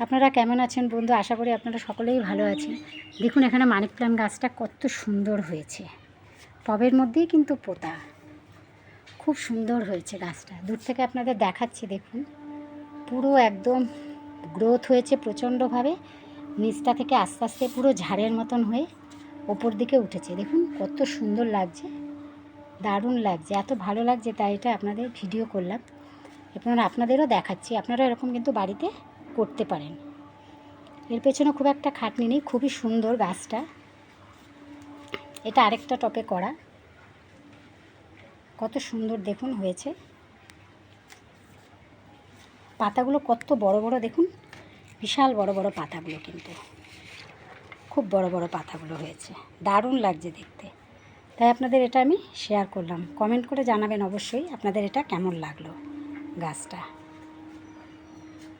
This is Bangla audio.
আপনারা কেমন আছেন বন্ধু? আশা করি আপনারা সকলেই ভালো আছেন। দেখুন এখানে মানি প্ল্যান্ট গাছটা কত সুন্দর হয়েছে, টবের মধ্যেই কিন্তু পোতা। খুব সুন্দর হয়েছে গাছটা, দূর থেকে আপনাদের দেখাচ্ছি। দেখুন পুরো একদম গ্রোথ হয়েছে প্রচণ্ডভাবে, নিচটা থেকে আস্তে আস্তে পুরো ঝাড়ের মতন হয়ে ওপর দিকে উঠেছে। দেখুন কত সুন্দর লাগছে, দারুণ লাগছে, এত ভালো লাগছে, তাই এটা আপনাদের ভিডিও করলাম এবং আপনাদেরও দেখাচ্ছি। আপনারা এরকম কিন্তু বাড়িতে করতে পারেন। এর পেছনে খুব একটা খাটনি নেই, খুবই সুন্দর গাছটা। এটা আরেকটা টপে করা, কত সুন্দর দেখুন হয়েছে। পাতাগুলো কত বড় বড় দেখুন, বিশাল বড় বড় পাতাগুলো, কিন্তু খুব বড় বড় পাতাগুলো হয়েছে, দারুণ লাগছে দেখতে। তাই আপনাদের এটা আমি শেয়ার করলাম। কমেন্ট করে জানাবেন অবশ্যই আপনাদের এটা কেমন লাগলো গাছটা।